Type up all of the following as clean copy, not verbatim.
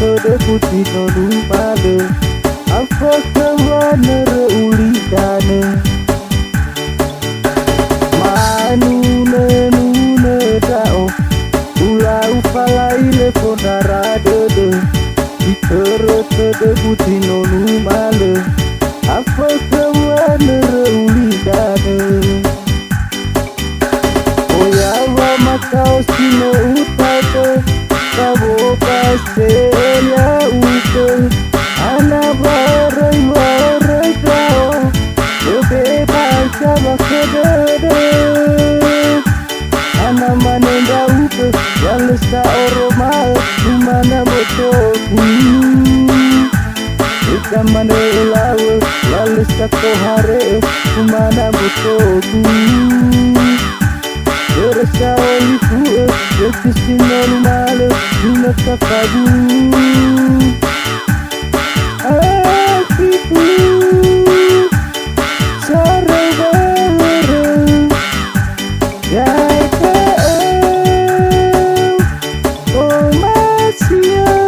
tode putih no lumale apa kawana reulidane nune dao ula ufalaile pondaradede itere tede putih no lumale apa kawana reulidane oyawa makau sino utate kabo paselia ute ana barai dao bebas bakadede ana manenda ute walesa oromal kumana botoku ikamane ulawe walesa kohare kumana botoku Terasa oliku Yesusina lumale Dinata kabu Akiku Sarang bareng Yaitu Oh masih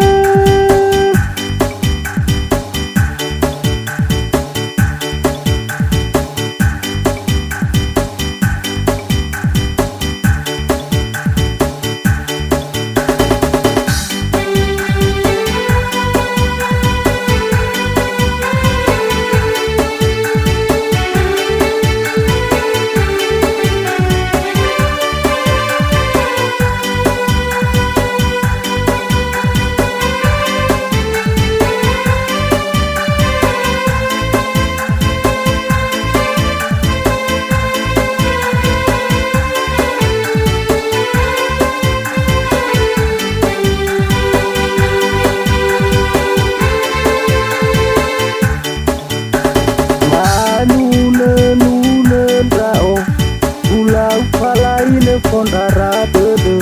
pondaradede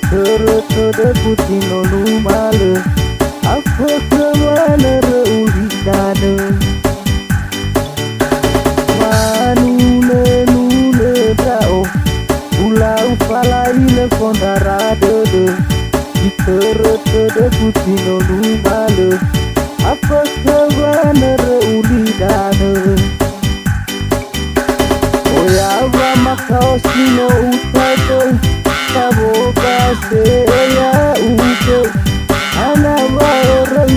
tere putih no lumale apa kawana reulidane nune dao ula ufalaile pondaradede tere putih no lumale apa kawana reulidane oyawa makau sino utate kabo paselia ute ana barai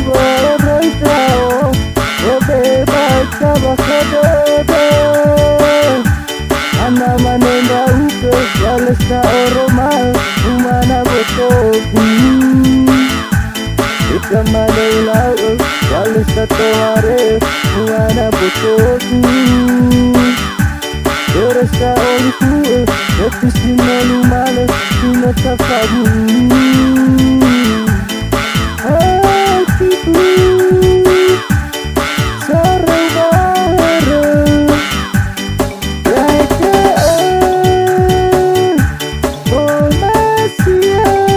dao bebas bakadede ana manenda ute walesa oromal kumana botoku ikamane ulawe walesa tohare kumana botoku Terasa oliku Yesusina lumale Dinata kabu Akiku Sarang bareng Yaitu Oh masih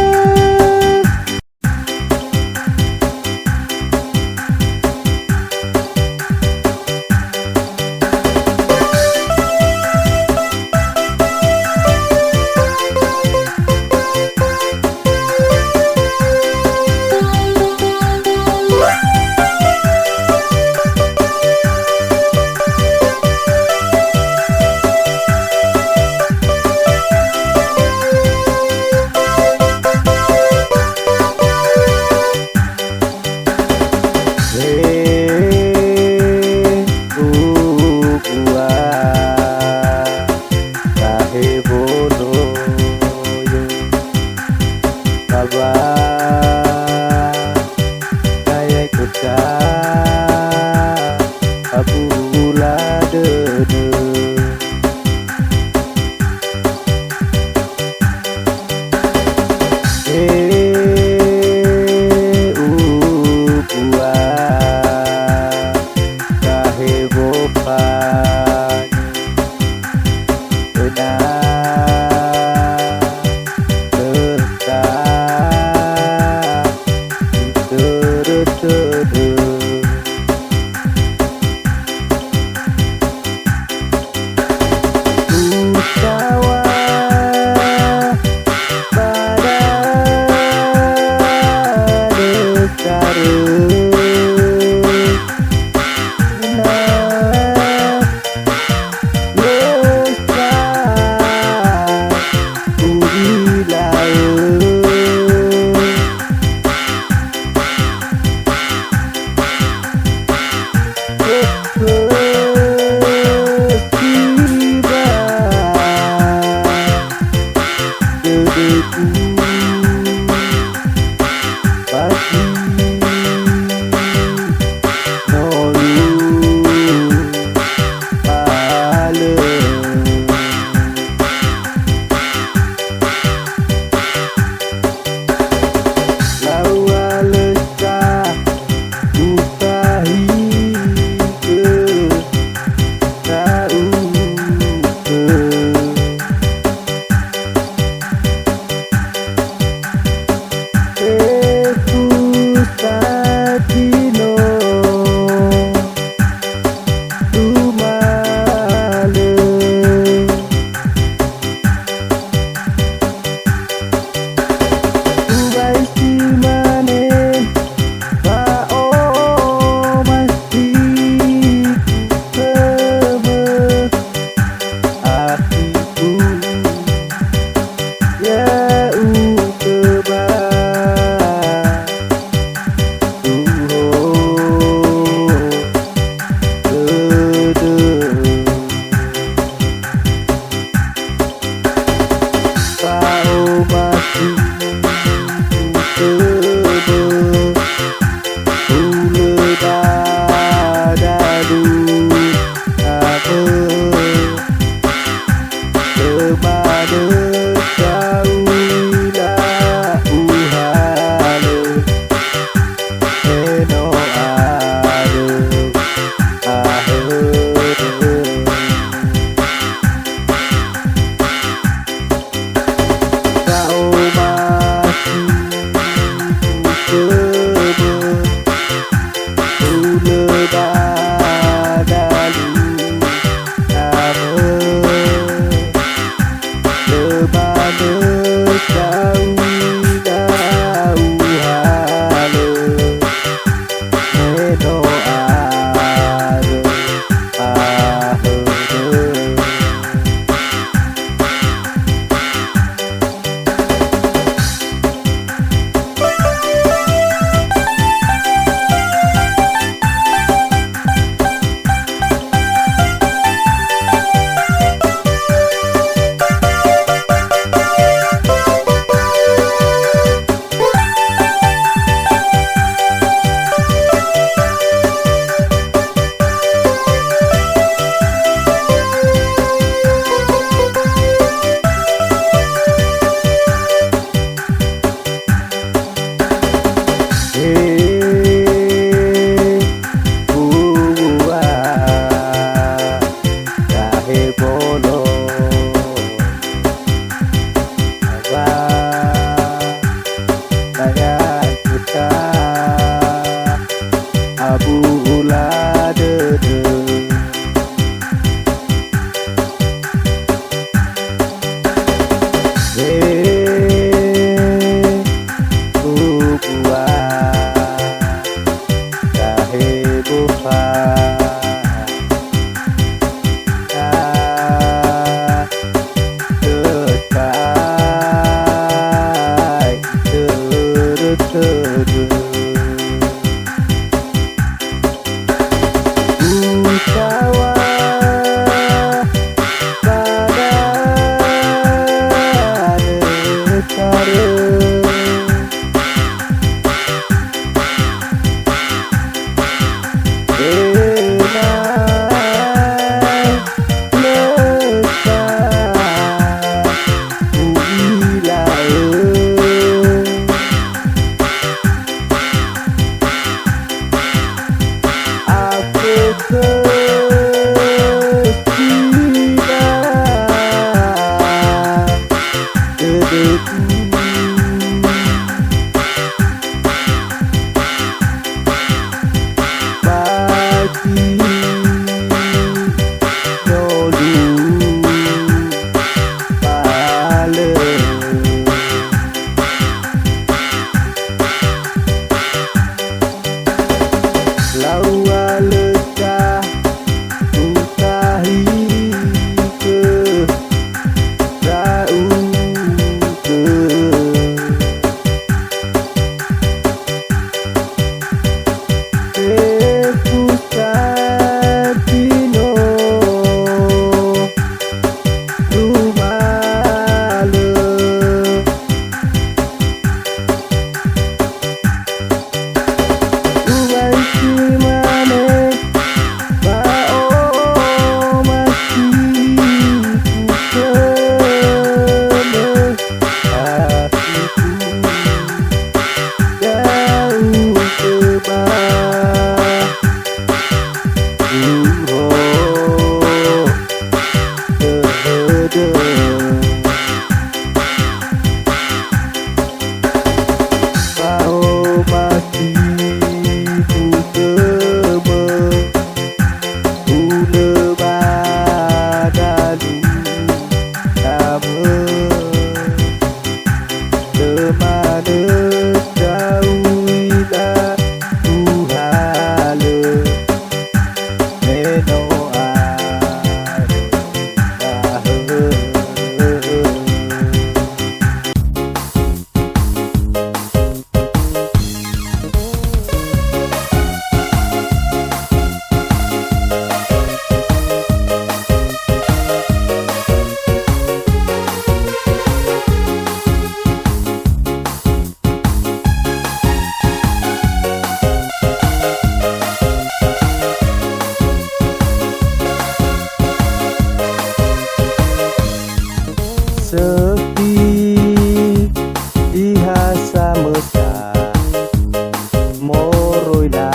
rồi là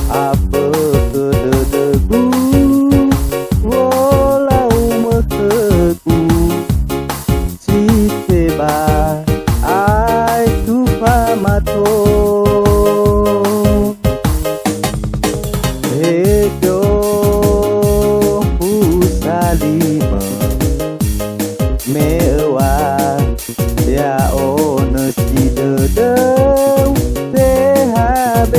apa kededegu walau meheku si teba ai tu pamato ejo pusalima mewah dia honesty dedeu THBWU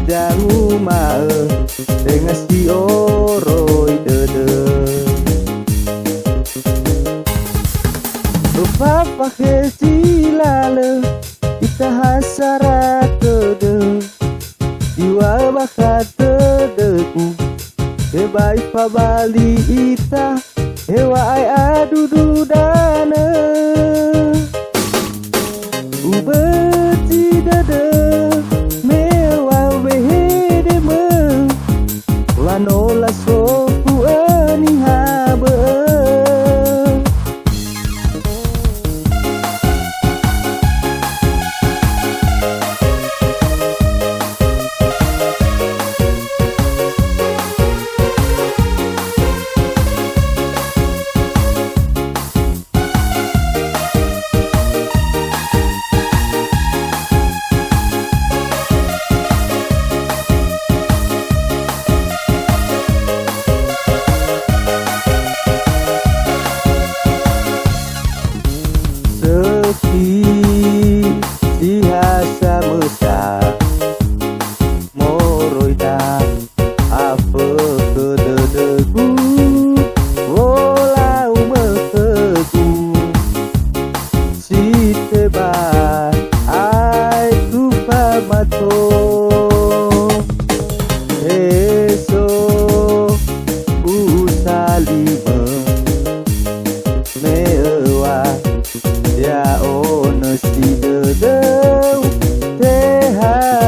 jangan mau dengan si oroi dede lupa pakai silale kita hasara dede jiwa bakat dedeku kebaik pabali ita hewa ai adudu dana ubeti dede mewa wehede me lanola sofu ani habe Sihasa mesra moroida apa kededegu walau meheku si teba ai tu pamato eso usalima mewah dia honesty dedeu THBWU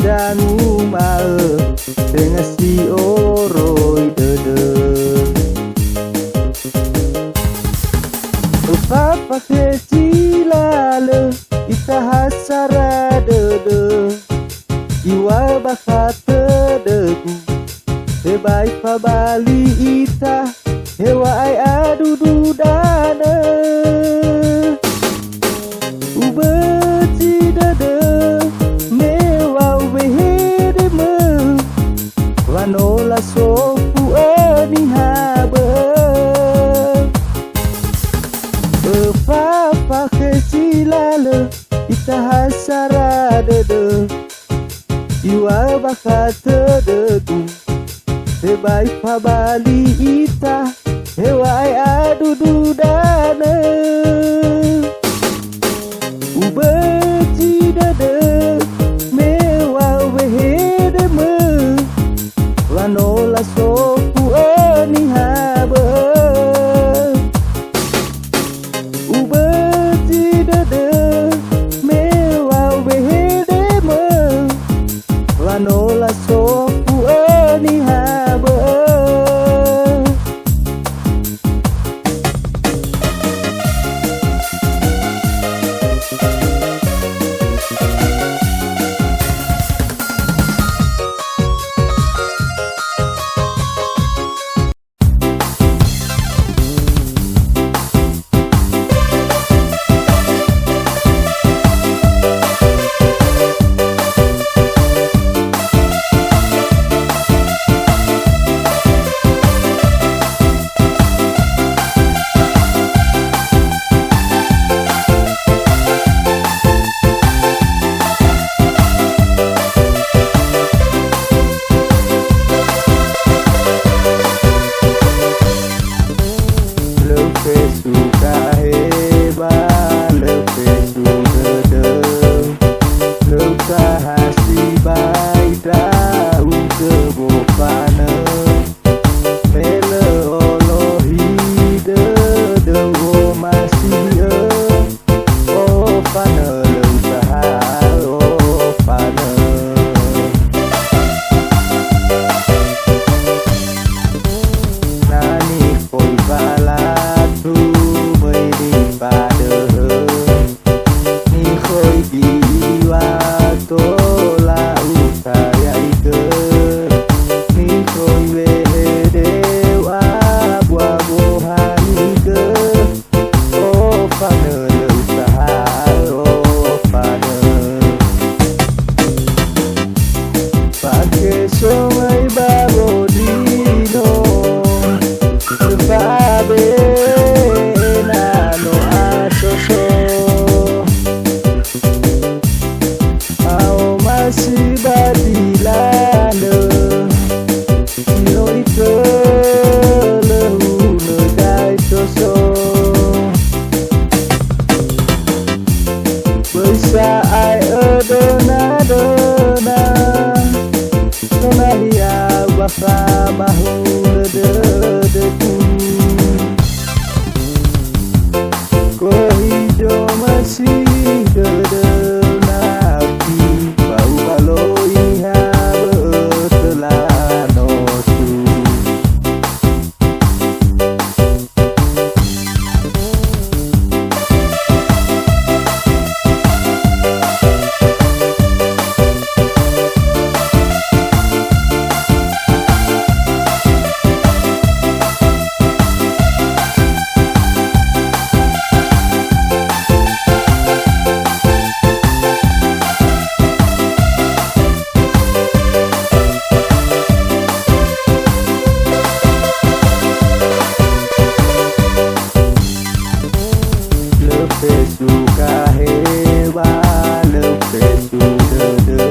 dan umar dengan si oroi dede lupa pakai cilale kita hasara dede jiwa bakat dedeku sebaik pabali ita hewa ai adudu dana ubeti dede mewa wehede me lanola sofu ani habe apa kesilale kita hasara dede jiwa bakat dedeku sebaik pabali ita hewa ai adudu dana ubeti dede mewa wehede me lanola sofu ani habe ubeti dede mewa wehede me lanola sofu ani habe dena Sonahia baka bahu dedeku Ko hijau masih dedenapi Bau baloi betelah nosu Suka heba lepesu dede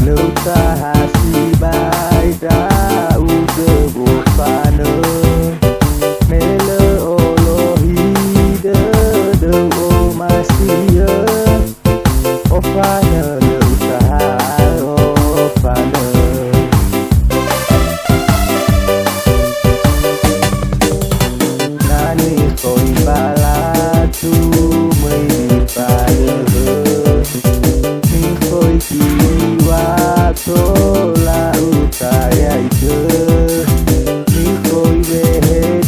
Leuta hasi bai dau debo pane Mele olohi dede o masih O pane leuta o pane Nani koi balatu mây pale ni khoi kiwa to la utaya ike ni khoi ve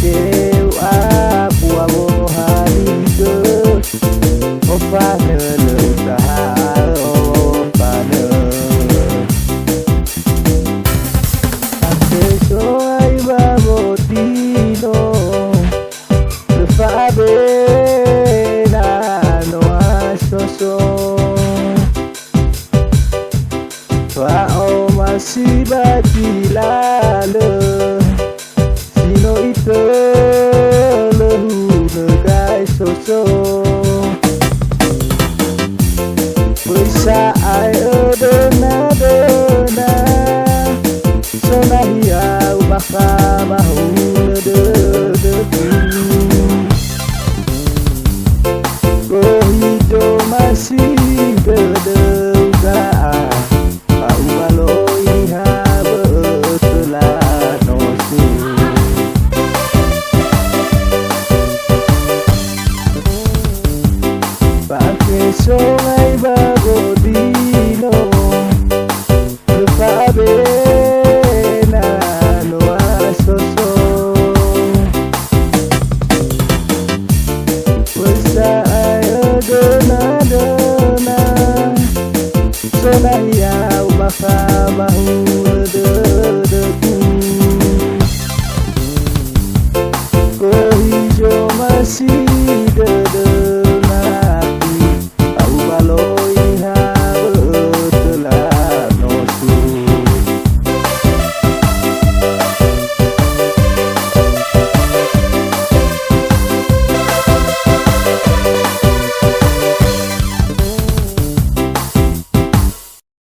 deu apu amohani ke o pane le utaha o pane ante so ai babotino Fabe na no asoso Tua o masih bagi lale Sino ite lehu negai soso Bisa ai dena Sonahia baka bahu dedeku masih kedeugaan Bau baloi betelah nosu Pakai sungai